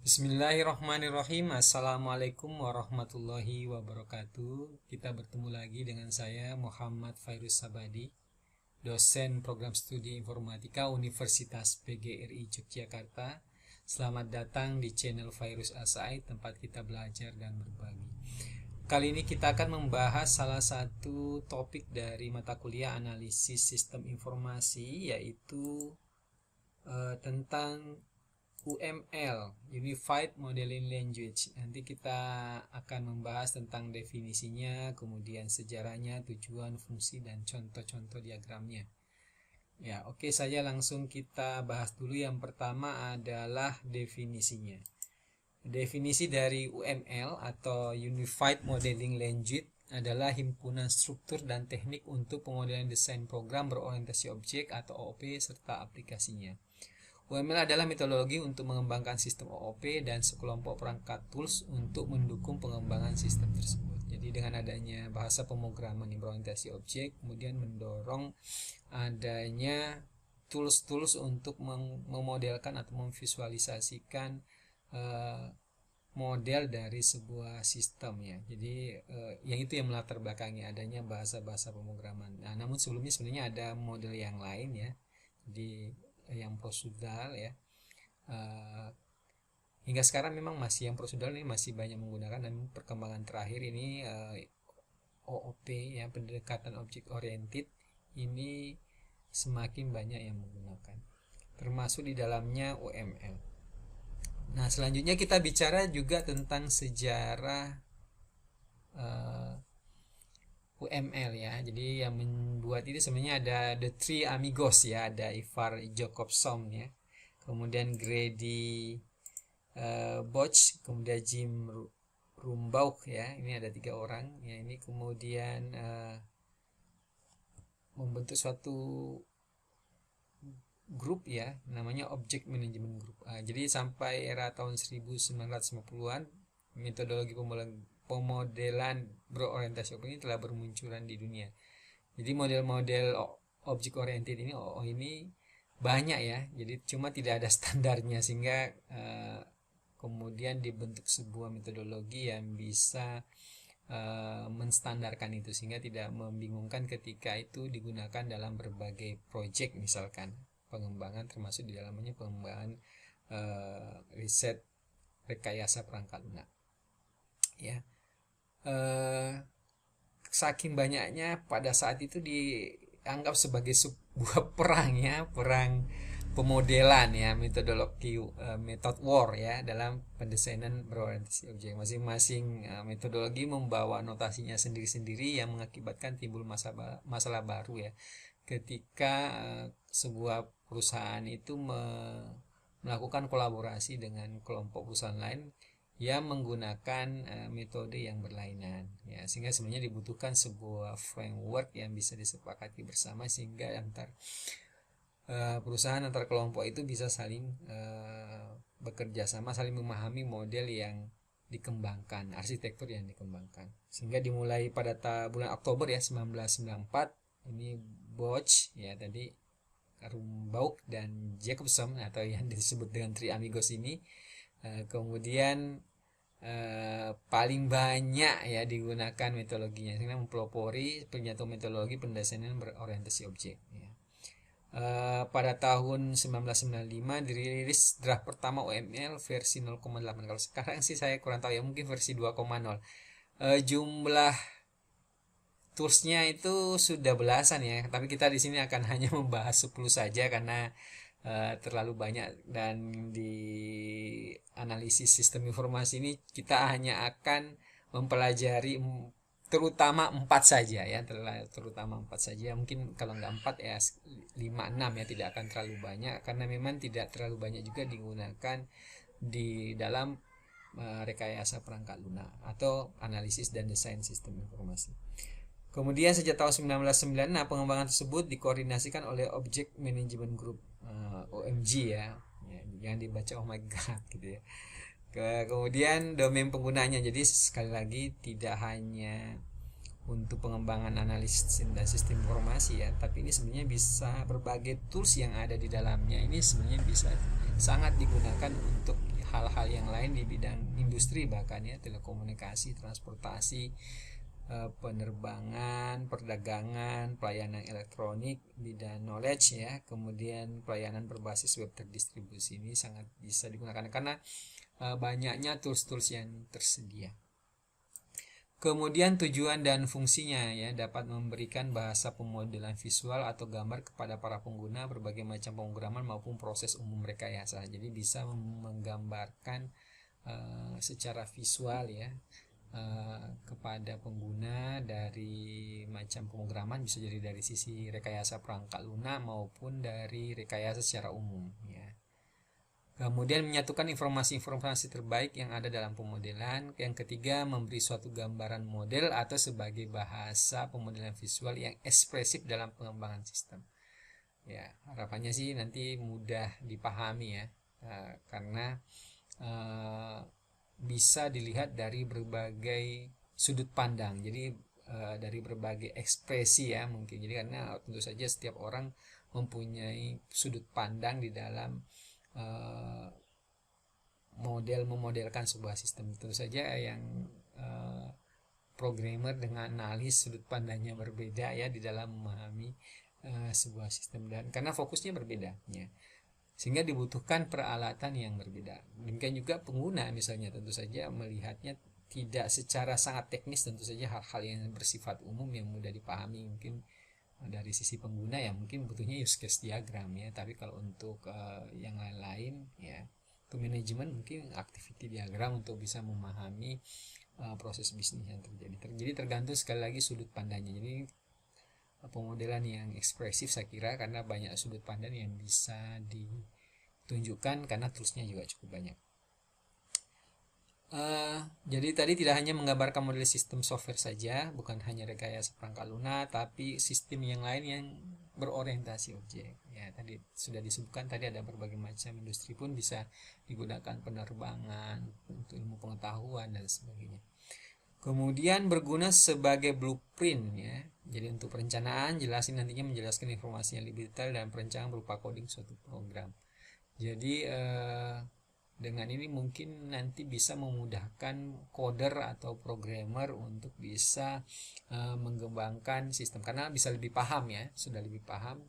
Bismillahirrahmanirrahim. Assalamualaikum warahmatullahi wabarakatuh. Kita bertemu lagi dengan saya Muhammad Fairuz Sabadi, dosen program studi informatika Universitas PGRI Yogyakarta. Selamat datang di channel Fairuz Asai, tempat kita belajar dan berbagi. Kali ini kita akan membahas salah satu topik dari mata kuliah analisis sistem informasi, yaitu tentang UML, Unified Modeling Language. Nanti kita akan membahas tentang definisinya, kemudian sejarahnya, tujuan, fungsi, dan contoh-contoh diagramnya. Ya, oke, saja langsung kita bahas dulu. Yang pertama adalah definisinya. Definisi dari UML atau Unified Modeling Language adalah himpunan struktur dan teknik untuk pemodelan desain program berorientasi objek atau OOP serta aplikasinya. UML adalah metodologi untuk mengembangkan sistem OOP dan sekelompok perangkat tools untuk mendukung pengembangan sistem tersebut. Jadi dengan adanya bahasa pemrograman yang berorientasi objek, kemudian mendorong adanya tools-tools untuk memodelkan atau memvisualisasikan model dari sebuah sistem ya. Jadi yang itu yang melatar belakangi adanya bahasa-bahasa pemrograman. Nah, namun sebelumnya sebenarnya ada model yang lain ya. Jadi yang prosedural ya, hingga sekarang memang masih yang prosedural ini masih banyak menggunakan, dan perkembangan terakhir ini OOP ya, pendekatan object oriented ini semakin banyak yang menggunakan, termasuk di dalamnya UML. Nah, selanjutnya kita bicara juga tentang sejarah UML ya. Jadi yang membuat ini sebenarnya ada The Three Amigos ya, ada Ivar Jacobson ya, kemudian Grady Boch, kemudian Jim Rumbaugh ya. Ini ada 3 orang ya. Ini kemudian membentuk suatu grup ya, namanya Object Management Group. Jadi sampai era tahun 1950-an metodologi pemodelan berorientasi objek ini telah bermunculan di dunia. Jadi model-model object oriented ini ini banyak ya. Jadi cuma tidak ada standarnya, sehingga kemudian dibentuk sebuah metodologi yang bisa menstandarkan itu, sehingga tidak membingungkan ketika itu digunakan dalam berbagai project, misalkan pengembangan, termasuk di dalamnya pengembangan riset rekayasa perangkat lunak ya. Saking banyaknya pada saat itu dianggap sebagai sebuah perang ya, perang pemodelan ya, metodologi method war ya, dalam pendesainan berorientasi objek. Masing-masing metodologi membawa notasinya sendiri-sendiri yang mengakibatkan timbul masalah baru ya, ketika sebuah perusahaan itu melakukan kolaborasi dengan kelompok perusahaan lain yang menggunakan metode yang berlainan ya, sehingga sebenarnya dibutuhkan sebuah framework yang bisa disepakati bersama, sehingga antar perusahaan, antar kelompok itu bisa saling bekerja sama, saling memahami model yang dikembangkan, arsitektur yang dikembangkan. Sehingga dimulai pada bulan Oktober ya 1994, ini Boch ya tadi, Rumbaugh dan Jacobson atau yang disebut dengan Three Amigos ini kemudian paling banyak ya digunakan metodologinya, sehingga mempelopori penyatu metodologi pendesainan berorientasi objek ya. Pada tahun 1995 dirilis draft pertama UML versi 0,8. Kalau sekarang sih saya kurang tahu ya, mungkin versi 2,0. Jumlah toolsnya itu sudah belasan ya, tapi kita di sini akan hanya membahas 10 saja karena terlalu banyak, dan di analisis sistem informasi ini kita hanya akan mempelajari terutama 4 saja ya, terutama 4 saja. Mungkin kalau nggak 4 ya 5-6 ya, tidak akan terlalu banyak karena memang tidak terlalu banyak juga digunakan di dalam rekayasa perangkat lunak atau analisis dan desain sistem informasi. Kemudian sejak tahun 1996 pengembangan tersebut dikoordinasikan oleh Object Management Group, OMG ya, jangan dibaca oh my god gitu ya. Kemudian domain penggunanya, jadi sekali lagi tidak hanya untuk pengembangan analisis dan sistem informasi ya, tapi ini sebenarnya bisa berbagai tools yang ada di dalamnya ini sebenarnya bisa sangat digunakan untuk hal-hal hal-hal yang lain di bidang industri, bahkan ya telekomunikasi, transportasi, penerbangan, perdagangan, pelayanan elektronik, bidang knowledge ya, kemudian pelayanan berbasis web terdistribusi. Ini sangat bisa digunakan karena banyaknya tools-tools yang tersedia. Kemudian tujuan dan fungsinya ya, dapat memberikan bahasa pemodelan visual atau gambar kepada para pengguna berbagai macam pemrograman maupun proses umum rekayasa. Jadi bisa menggambarkan secara visual ya kepada pengguna dari macam pemrograman, bisa jadi dari sisi rekayasa perangkat lunak maupun dari rekayasa secara umum ya. Kemudian menyatukan informasi-informasi terbaik yang ada dalam pemodelan. Yang ketiga, memberi suatu gambaran model atau sebagai bahasa pemodelan visual yang ekspresif dalam pengembangan sistem. Ya, harapannya sih nanti mudah dipahami ya, karena bisa dilihat dari berbagai sudut pandang. Jadi dari berbagai ekspresi ya mungkin. Jadi karena tentu saja setiap orang mempunyai sudut pandang di dalam model memodelkan sebuah sistem. Tentu saja yang programmer dengan analis sudut pandangnya berbeda ya di dalam memahami sebuah sistem, dan karena fokusnya berbeda ya, sehingga dibutuhkan peralatan yang berbeda. Demikian juga pengguna misalnya tentu saja melihatnya tidak secara sangat teknis, tentu saja hal-hal yang bersifat umum yang mudah dipahami mungkin dari sisi pengguna ya mungkin butuhnya use case diagram ya, tapi kalau untuk yang lain-lain ya, untuk manajemen mungkin activity diagram untuk bisa memahami proses bisnis yang terjadi. Jadi tergantung sekali lagi sudut pandangnya. Jadi pemodelan yang ekspresif saya kira karena banyak sudut pandang yang bisa ditunjukkan karena toolsnya juga cukup banyak. Jadi tadi tidak hanya menggambarkan model sistem software saja, bukan hanya rekayasa perangkat lunak, tapi sistem yang lain yang berorientasi objek. Ya, tadi sudah disebutkan tadi ada berbagai macam industri pun bisa digunakan, penerbangan, untuk ilmu pengetahuan dan sebagainya. Kemudian berguna sebagai blueprint ya. Jadi untuk perencanaan, jelasin nantinya menjelaskan informasi yang lebih detail dan perencanaan berupa coding suatu program. Jadi dengan ini mungkin nanti bisa memudahkan coder atau programmer untuk bisa mengembangkan sistem karena bisa lebih paham ya, sudah lebih paham.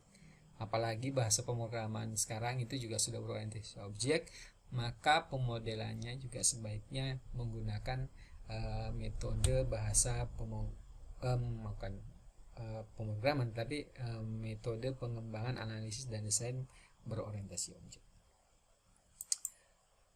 Apalagi bahasa pemrograman sekarang itu juga sudah berorientasi objek, maka pemodelannya juga sebaiknya menggunakan metode bahasa pemrograman, tapi metode pengembangan analisis dan desain berorientasi objek.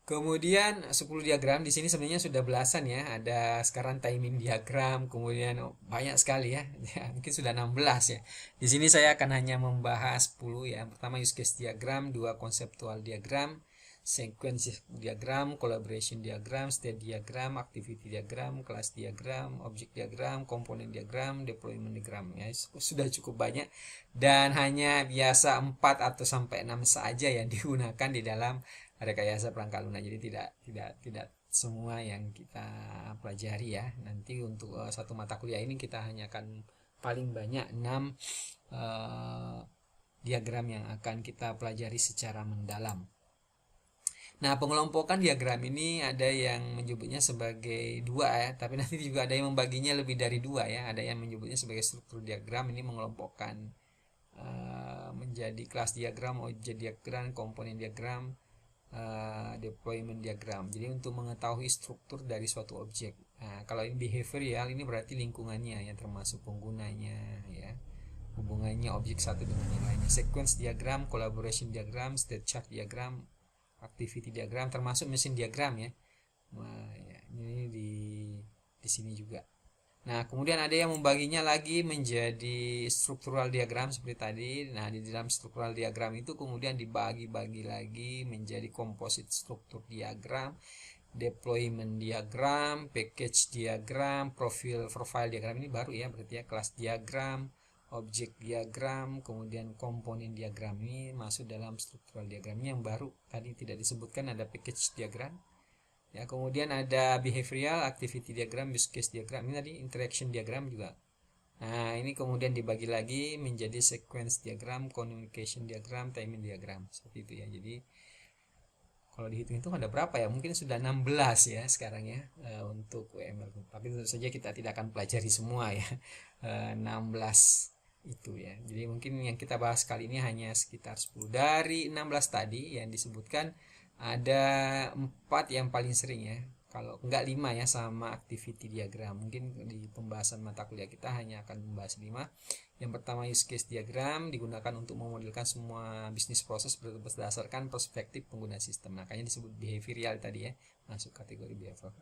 Kemudian 10 diagram di sini sebenarnya sudah belasan ya. Ada sekarang timing diagram, kemudian banyak sekali ya. Mungkin sudah 16 ya. Di sini saya akan hanya membahas 10 ya. Pertama use case diagram, 2 konseptual diagram, sequence diagram, collaboration diagram, state diagram, activity diagram, class diagram, object diagram, komponen diagram, deployment diagram ya. Sudah cukup banyak dan hanya biasa 4 atau sampai 6 saja yang digunakan di dalam rekayasa perangkat lunak. Jadi tidak semua yang kita pelajari ya. Nanti untuk satu mata kuliah ini kita hanya akan paling banyak 6 diagram yang akan kita pelajari secara mendalam. Nah, pengelompokan diagram ini ada yang menyebutnya sebagai 2 ya, tapi nanti juga ada yang membaginya lebih dari 2 ya. Ada yang menyebutnya sebagai struktur diagram. Ini mengelompokkan menjadi kelas diagram, objek diagram, komponen diagram, deployment diagram. Jadi untuk mengetahui struktur dari suatu objek. Nah, kalau ini behavioral ini berarti lingkungannya yang termasuk penggunanya ya. Hubungannya objek satu dengan yang lainnya. Sequence diagram, collaboration diagram, state chart diagram, activity diagram, termasuk mesin diagram ya. Nah, ya, ini di sini juga. Nah, kemudian ada yang membaginya lagi menjadi struktural diagram seperti tadi. Nah, di dalam struktural diagram itu kemudian dibagi-bagi lagi menjadi composite struktur diagram, deployment diagram, package diagram, profile diagram ini baru ya, berarti ya kelas diagram, objek diagram, kemudian komponen diagram ini masuk dalam struktural diagram. Ini yang baru tadi tidak disebutkan, ada package diagram. Ya, kemudian ada behavioral, activity diagram, use case diagram. Ini tadi interaction diagram juga. Nah, ini kemudian dibagi lagi menjadi sequence diagram, communication diagram, timing diagram. Seperti itu ya. Jadi kalau dihitung itu ada berapa ya, mungkin sudah 16 ya sekarang ya, untuk UML, tapi tentu saja kita tidak akan pelajari semua ya. 16 itu ya, jadi mungkin yang kita bahas kali ini hanya sekitar 10 dari 16 tadi yang disebutkan. Ada 4 yang paling sering ya, kalau enggak 5 ya, sama activity diagram. Mungkin di pembahasan mata kuliah kita hanya akan membahas 5. Yang pertama, use case diagram digunakan untuk memodelkan semua bisnis proses berdasarkan perspektif pengguna sistem. Makanya disebut behavioral tadi ya, masuk kategori behavioral.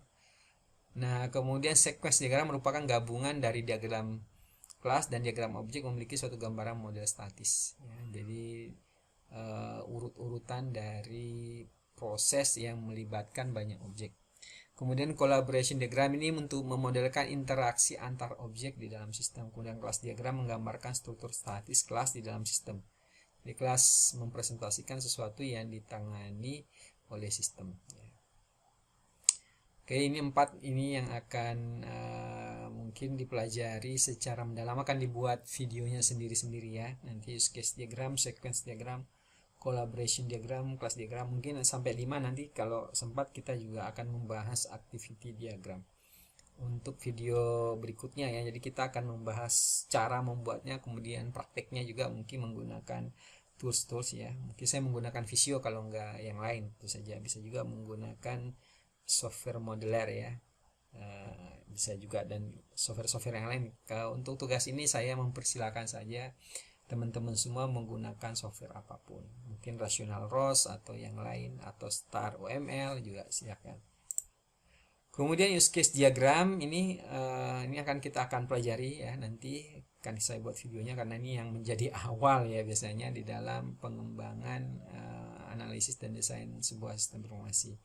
Nah, kemudian sequence diagram merupakan gabungan dari diagram kelas dan diagram objek memiliki suatu gambaran model statis. Ya, jadi urut-urutan dari proses yang melibatkan banyak objek. Kemudian collaboration diagram ini untuk memodelkan interaksi antar objek di dalam sistem. Kemudian kelas diagram menggambarkan struktur statis kelas di dalam sistem. Di kelas mempresentasikan sesuatu yang ditangani oleh sistem. Oke, ini 4 ini yang akan mungkin dipelajari secara mendalam. Akan dibuat videonya sendiri-sendiri ya. Nanti use case diagram, sequence diagram, collaboration diagram, class diagram, mungkin sampai 5. Nanti kalau sempat kita juga akan membahas activity diagram untuk video berikutnya ya. Jadi kita akan membahas cara membuatnya, kemudian prakteknya juga, mungkin menggunakan tools ya. Mungkin saya menggunakan Visio kalau enggak yang lain, itu saja. Bisa juga menggunakan software modeler ya, bisa juga, dan software-software yang lain. Untuk tugas ini saya mempersilahkan saja teman-teman semua menggunakan software apapun, mungkin Rational ROS atau yang lain, atau Star OML juga silakan. Kemudian use case diagram ini akan kita pelajari ya, nanti akan saya buat videonya karena ini yang menjadi awal ya biasanya di dalam pengembangan analisis dan desain sebuah sistem informasi.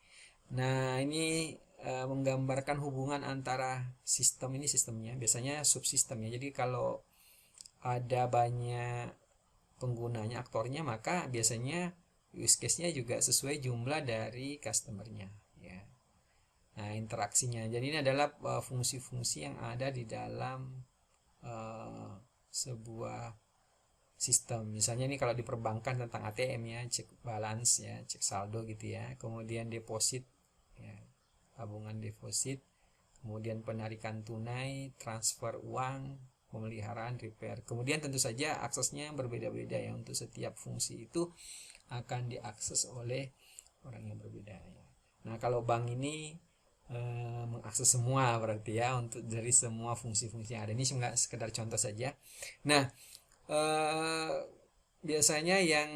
Nah, ini menggambarkan hubungan antara sistem, ini sistemnya biasanya subsistem ya. Jadi kalau ada banyak penggunanya, aktornya, maka biasanya use case-nya juga sesuai jumlah dari customer-nya ya. Nah, interaksinya. Jadi ini adalah fungsi-fungsi yang ada di dalam sebuah sistem. Misalnya ini kalau di perbankan tentang ATM ya, cek balance ya, cek saldo gitu ya. Kemudian deposit ya, tabungan deposit. Kemudian penarikan tunai, transfer uang, pemeliharaan, repair. Kemudian tentu saja aksesnya berbeda-beda ya, untuk setiap fungsi itu akan diakses oleh orang yang berbeda ya. Nah, kalau bank ini mengakses semua berarti ya, untuk dari semua fungsi-fungsi yang ada. Ini cuma sekedar contoh saja. Nah, biasanya yang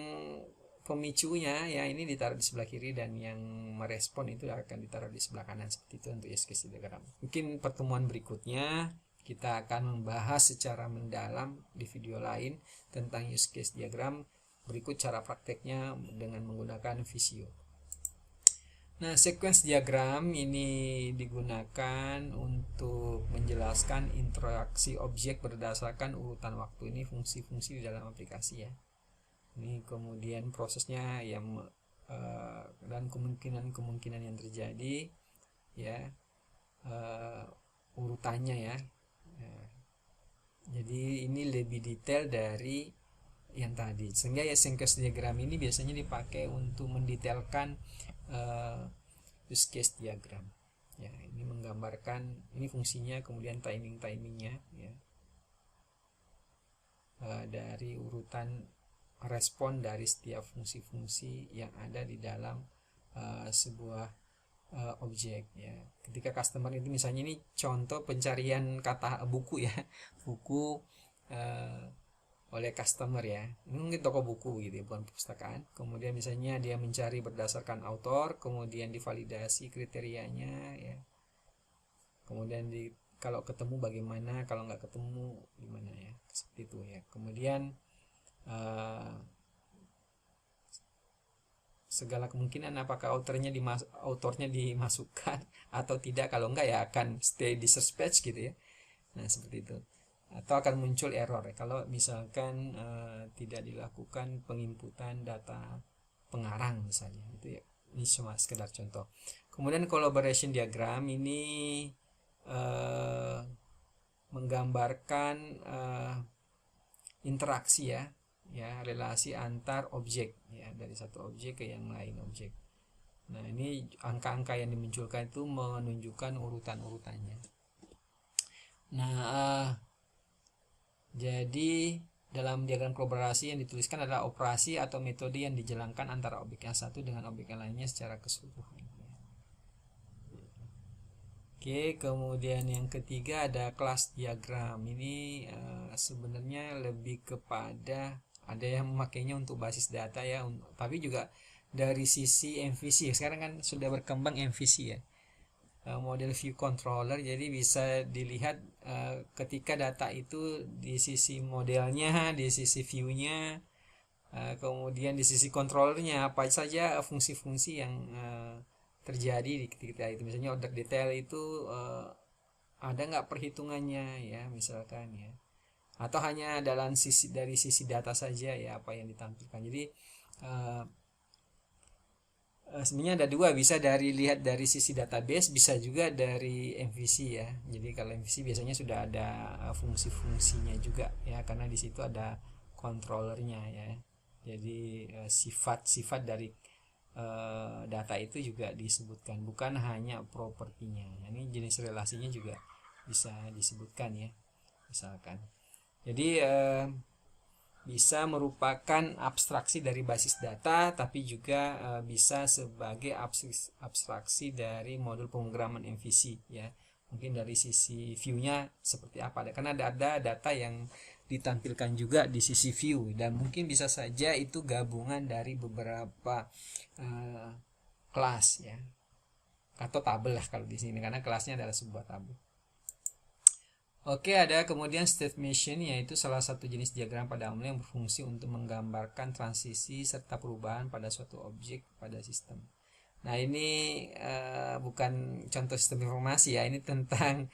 pemicunya ya ini ditaruh di sebelah kiri, dan yang merespon itu akan ditaruh di sebelah kanan, seperti itu untuk use case diagram. Mungkin pertemuan berikutnya kita akan membahas secara mendalam di video lain tentang use case diagram. Berikut cara prakteknya dengan menggunakan Visio. Nah, sequence diagram ini digunakan untuk menjelaskan interaksi objek berdasarkan urutan waktu. Ini fungsi-fungsi di dalam aplikasi ya. Ini kemudian prosesnya yang dan kemungkinan-kemungkinan yang terjadi ya, urutannya ya. Jadi ini lebih detail dari yang tadi, sehingga ya sequence diagram ini biasanya dipakai untuk mendetailkan use case diagram ya. Ini menggambarkan ini fungsinya, kemudian timingnya ya, dari urutan respon dari setiap fungsi-fungsi yang ada di dalam sebuah objek ya. Ketika customer itu, misalnya ini contoh pencarian kata buku ya, buku oleh customer ya, ini mungkin toko buku gitu ya, bukan perpustakaan. Kemudian misalnya dia mencari berdasarkan author, kemudian divalidasi kriterianya ya, kemudian kalau ketemu bagaimana, kalau nggak ketemu gimana ya, seperti itu ya. Kemudian segala kemungkinan apakah autornya dimasukkan atau tidak. Kalau enggak ya akan stay di search page gitu ya. Nah, seperti itu. Atau akan muncul error ya, kalau misalkan tidak dilakukan penginputan data pengarang misalnya. Itu ya, ini cuma sekedar contoh. Kemudian collaboration diagram ini menggambarkan interaksi ya, relasi antar objek ya, dari satu objek ke yang lain objek. Nah, ini angka-angka yang dimunculkan itu menunjukkan urutan-urutannya. Nah, jadi dalam diagram kolaborasi yang dituliskan adalah operasi atau metode yang dijalankan antara objek yang satu dengan objek yang lainnya secara keseluruhan. Oke, kemudian yang ketiga ada kelas diagram. Ini sebenarnya lebih kepada ada yang memakainya untuk basis data ya, tapi juga dari sisi MVC. Sekarang kan sudah berkembang MVC ya, model view controller. Jadi bisa dilihat ketika data itu di sisi modelnya, di sisi viewnya, kemudian di sisi controllernya apa saja fungsi-fungsi yang terjadi di ketika itu. Misalnya order detail itu ada nggak perhitungannya ya, misalkan ya, atau hanya dalam sisi dari sisi data saja ya apa yang ditampilkan. Jadi sebenarnya ada dua, bisa dari lihat dari sisi database, bisa juga dari MVC ya. Jadi kalau MVC biasanya sudah ada fungsi-fungsinya juga ya, karena di situ ada controllernya ya. Jadi sifat-sifat dari data itu juga disebutkan, bukan hanya propertinya. Ini jenis relasinya juga bisa disebutkan ya, misalkan. Jadi bisa merupakan abstraksi dari basis data, tapi juga bisa sebagai abstraksi dari modul pemrograman MVC ya. Mungkin dari sisi view-nya seperti apa, karena ada data yang ditampilkan juga di sisi view, dan mungkin bisa saja itu gabungan dari beberapa kelas ya, atau tabel lah kalau di sini, karena kelasnya adalah sebuah tabel. Oke, ada kemudian state machine, yaitu salah satu jenis diagram pada umumnya yang berfungsi untuk menggambarkan transisi serta perubahan pada suatu objek pada sistem. Nah, ini bukan contoh sistem informasi ya, ini tentang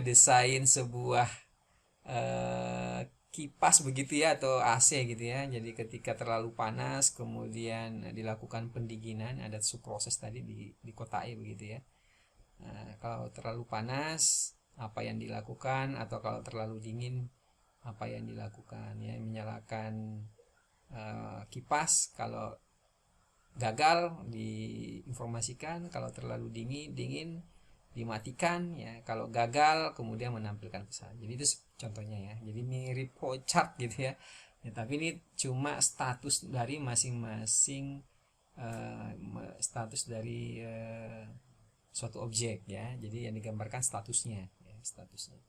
desain sebuah kipas begitu ya, atau AC gitu ya. Jadi ketika terlalu panas kemudian dilakukan pendinginan, ada subproses tadi di kotai begitu ya. Nah, kalau terlalu panas apa yang dilakukan, atau kalau terlalu dingin apa yang dilakukan ya, menyalakan kipas. Kalau gagal diinformasikan, kalau terlalu dingin dimatikan ya, kalau gagal kemudian menampilkan pesan. Jadi itu contohnya ya, jadi mirip flowchart gitu ya. Tapi ini cuma status dari masing-masing status dari suatu objek ya, jadi yang digambarkan statusnya ya, statusnya.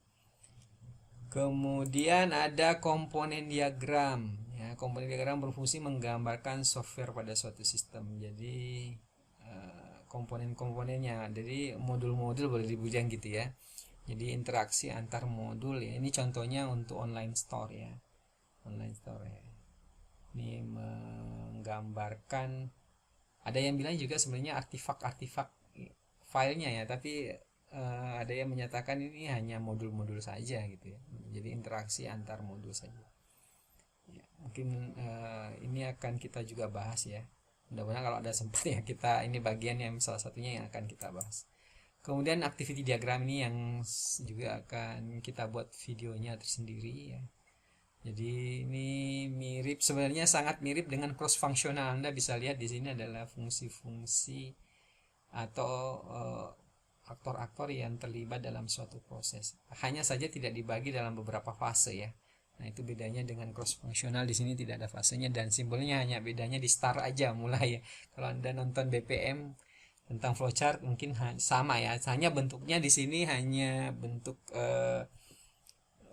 Kemudian ada komponen diagram ya. Komponen diagram berfungsi menggambarkan software pada suatu sistem. Jadi komponen-komponennya, jadi modul-modul boleh dibilang gitu ya. Jadi interaksi antar modul ya. Ini contohnya untuk online store ya, online store ya. Ini menggambarkan, ada yang bilang juga sebenarnya artifak-artifak filenya ya, tapi ada yang menyatakan ini hanya modul-modul saja gitu ya. Jadi interaksi antar modul saja ya, mungkin ini akan kita juga bahas ya, mudah-mudahan kalau ada sempat ya, kita ini bagian yang salah satunya yang akan kita bahas. Kemudian activity diagram ini yang juga akan kita buat videonya tersendiri ya. Jadi ini mirip, sebenarnya sangat mirip dengan cross functional. Anda bisa lihat di sini adalah fungsi-fungsi atau aktor-aktor yang terlibat dalam suatu proses. Hanya saja tidak dibagi dalam beberapa fase ya. Nah, itu bedanya dengan cross functional, di sini tidak ada fasenya, dan simbolnya hanya bedanya di start aja mulai ya. Kalau Anda nonton BPM tentang flowchart mungkin sama ya. Hanya bentuknya di sini hanya bentuk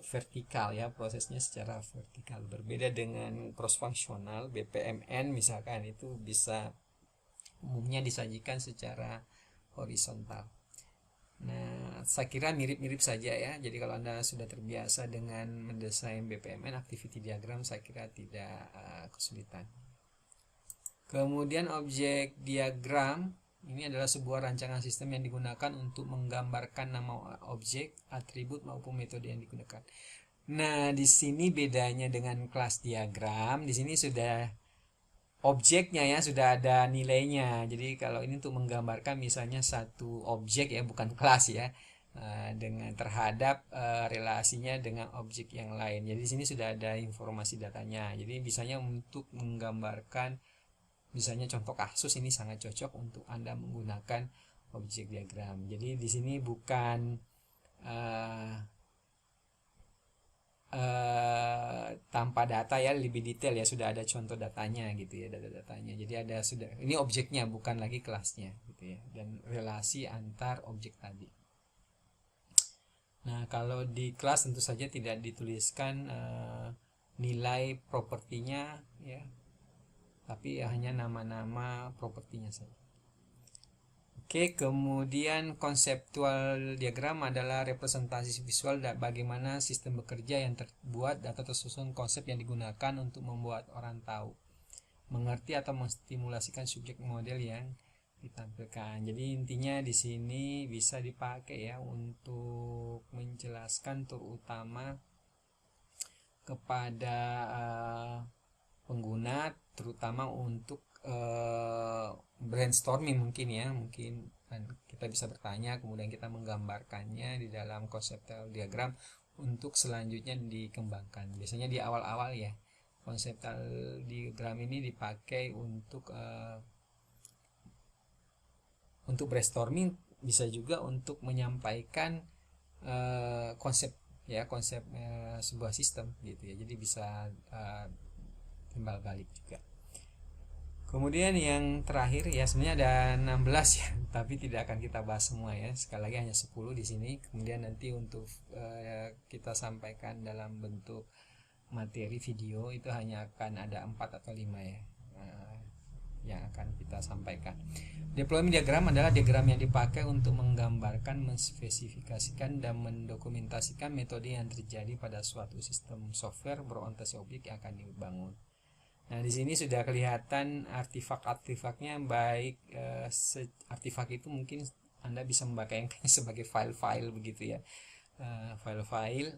vertikal ya, prosesnya secara vertikal. Berbeda dengan cross functional, BPMN misalkan, itu bisa umumnya disajikan secara horizontal. Nah, saya kira mirip-mirip saja ya. Jadi kalau Anda sudah terbiasa dengan mendesain BPMN, activity diagram, saya kira tidak kesulitan. Kemudian objek diagram ini adalah sebuah rancangan sistem yang digunakan untuk menggambarkan nama objek, atribut maupun metode yang digunakan. Nah, di sini bedanya dengan kelas diagram, di sini sudah objeknya ya, sudah ada nilainya. Jadi kalau ini untuk menggambarkan misalnya satu objek ya, bukan kelas ya, dengan terhadap relasinya dengan objek yang lain. Jadi di sini sudah ada informasi datanya. Jadi misalnya untuk menggambarkan Misalnya contoh kasus ini sangat cocok untuk Anda menggunakan objek diagram. Jadi di sini bukan uh, tanpa data ya, lebih detail ya, sudah ada contoh datanya gitu ya, data-datanya. Jadi ada sudah, ini objeknya bukan lagi kelasnya gitu ya, dan relasi antar objek tadi. Nah, kalau di kelas tentu saja tidak dituliskan nilai propertinya ya, tapi hanya nama-nama propertinya saja. Oke, kemudian konseptual diagram adalah representasi visual bagaimana sistem bekerja yang terbuat atau tersusun konsep yang digunakan untuk membuat orang tahu, mengerti atau menstimulasikan subjek model yang ditampilkan. Jadi intinya di sini bisa dipakai ya untuk menjelaskan terutama kepada pengguna, terutama untuk brainstorming mungkin ya, mungkin kita bisa bertanya kemudian kita menggambarkannya di dalam konseptual diagram untuk selanjutnya dikembangkan. Biasanya di awal-awal ya, konseptual diagram ini dipakai untuk brainstorming, bisa juga untuk menyampaikan konsep ya, konsep sebuah sistem gitu ya. Jadi bisa timbal balik juga. Kemudian yang terakhir ya, sebenarnya ada 16 ya, tapi tidak akan kita bahas semua ya. Sekali lagi hanya 10 di sini. Kemudian nanti untuk kita sampaikan dalam bentuk materi video itu hanya akan ada 4 atau 5 ya, yang akan kita sampaikan. Deployment diagram adalah diagram yang dipakai untuk menggambarkan, menspesifikasikan, dan mendokumentasikan metode yang terjadi pada suatu sistem software berorientasi objek yang akan dibangun. Nah, di sini sudah kelihatan artefak-artefaknya, baik artefak itu mungkin Anda bisa memakainya sebagai file-file begitu ya. File-file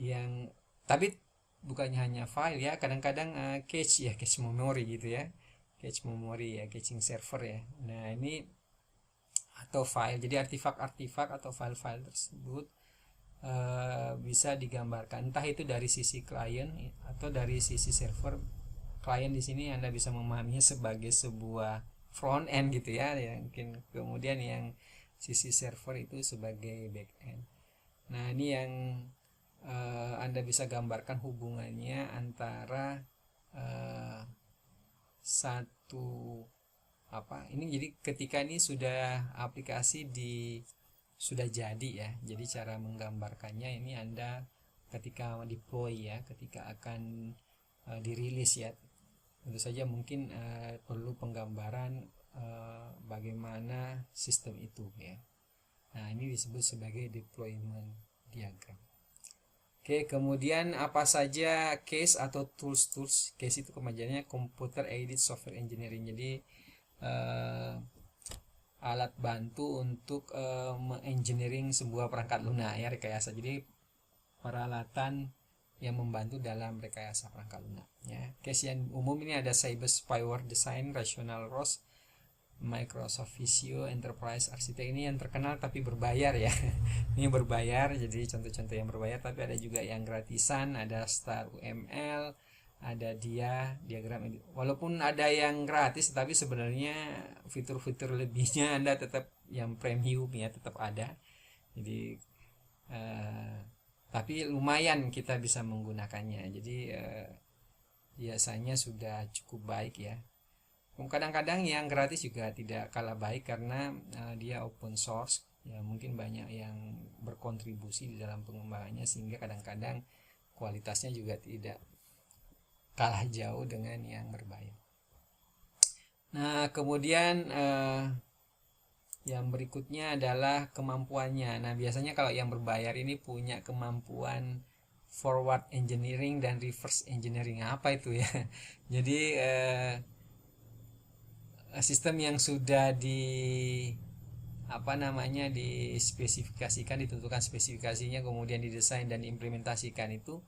yang, tapi bukannya hanya file ya, kadang-kadang cache ya, cache memory gitu ya. Cache memory ya, caching server ya. Nah, ini atau file. Jadi artefak-artefak atau file-file tersebut bisa digambarkan entah itu dari sisi klien atau dari sisi server. Klien di sini Anda bisa memahaminya sebagai sebuah front end gitu ya, mungkin kemudian yang sisi server itu sebagai back end. Nah, ini yang Anda bisa gambarkan hubungannya antara satu apa ini. Jadi ketika ini sudah aplikasi sudah jadi ya, jadi cara menggambarkannya ini Anda ketika deploy ya, ketika akan dirilis ya, tentu saja mungkin perlu penggambaran bagaimana sistem itu ya. Nah, ini disebut sebagai deployment diagram. Oke, kemudian apa saja case atau tools. Case itu kemajuannya computer aided software engineering. Jadi alat bantu untuk engineering sebuah perangkat lunak ya, rekayasa. Jadi peralatan yang membantu dalam rekayasa perangkat lunak ya. Case yang umum ini ada Cyber Spyware Design, Rational ROS, Microsoft Visio Enterprise Architect. Ini yang terkenal tapi berbayar ya. Ini berbayar, jadi contoh-contoh yang berbayar, tapi ada juga yang gratisan, ada Star UML, ada diagram. Walaupun ada yang gratis, tapi sebenarnya fitur-fitur lebihnya Anda tetap yang premium ya, tetap ada. Jadi tapi lumayan kita bisa menggunakannya. Jadi biasanya sudah cukup baik ya. Kadang-kadang yang gratis juga tidak kalah baik karena dia open source ya, mungkin banyak yang berkontribusi di dalam pengembangannya sehingga kadang-kadang kualitasnya juga tidak kalah jauh dengan yang berbayar. Nah, kemudian yang berikutnya adalah kemampuannya. Nah, biasanya kalau yang berbayar ini punya kemampuan forward engineering dan reverse engineering. Apa itu ya? Jadi sistem yang sudah dispesifikasikan, ditentukan spesifikasinya, kemudian didesain dan diimplementasikan itu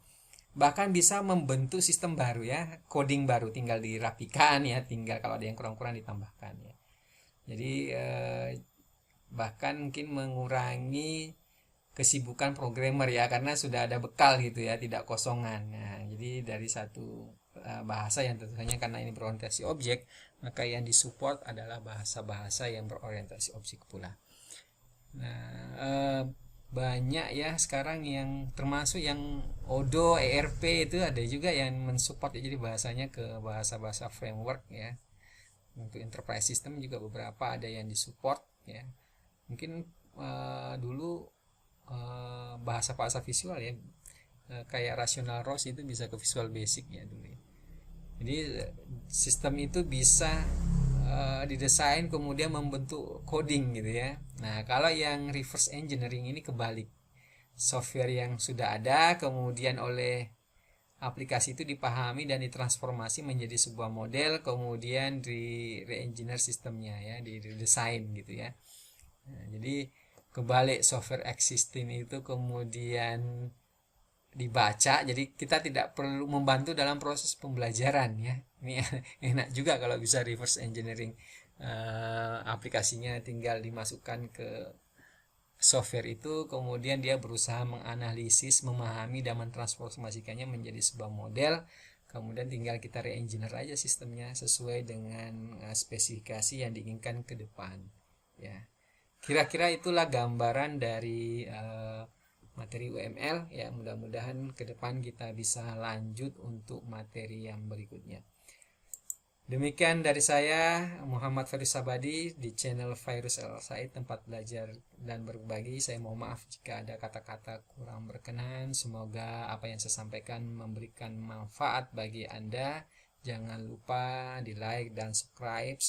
bahkan bisa membentuk sistem baru ya, coding baru, tinggal dirapikan ya, tinggal kalau ada yang kurang-kurang ditambahkan ya. Jadi bahkan mungkin mengurangi kesibukan programmer ya, karena sudah ada bekal gitu ya, tidak kosongan. Nah, jadi dari satu bahasa yang tentunya karena ini berorientasi objek, maka yang disupport adalah bahasa-bahasa yang berorientasi objek pula. Nah, banyak ya sekarang yang termasuk yang Odoo, ERP itu ada juga yang mensupport, jadi bahasanya ke bahasa-bahasa framework ya. Untuk enterprise system juga beberapa ada yang disupport ya. Mungkin dulu bahasa-bahasa visual ya, kayak Rational Rose itu bisa ke Visual Basic ya dulu ya. Jadi sistem itu bisa didesain kemudian membentuk coding gitu ya. Nah, kalau yang reverse engineering ini kebalik. Software yang sudah ada kemudian oleh aplikasi itu dipahami dan ditransformasi menjadi sebuah model, kemudian di re-engineer sistemnya ya, di redesign gitu ya. Nah, jadi kebalik, software existing itu kemudian dibaca, jadi kita tidak perlu membantu dalam proses pembelajaran ya. Ini enak juga kalau bisa reverse engineering, aplikasinya tinggal dimasukkan ke software itu, kemudian dia berusaha menganalisis, memahami dan mentransformasikannya menjadi sebuah model, kemudian tinggal kita re-engineer aja sistemnya sesuai dengan spesifikasi yang diinginkan ke depan ya. Kira-kira itulah gambaran dari materi UML ya. Mudah-mudahan ke depan kita bisa lanjut untuk materi yang berikutnya. Demikian dari saya, Muhammad Faris Sabadi, di channel Virus El Said, tempat belajar dan berbagi. Saya mohon maaf jika ada kata-kata kurang berkenan. Semoga apa yang saya sampaikan memberikan manfaat bagi Anda. Jangan lupa di like dan subscribe,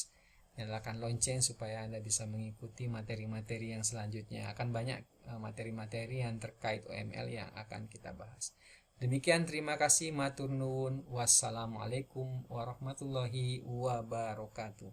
nyalakan lonceng supaya Anda bisa mengikuti materi-materi yang selanjutnya. Akan banyak materi-materi yang terkait UML yang akan kita bahas. Demikian, terima kasih, matur nuwun, wassalamualaikum warahmatullahi wabarakatuh.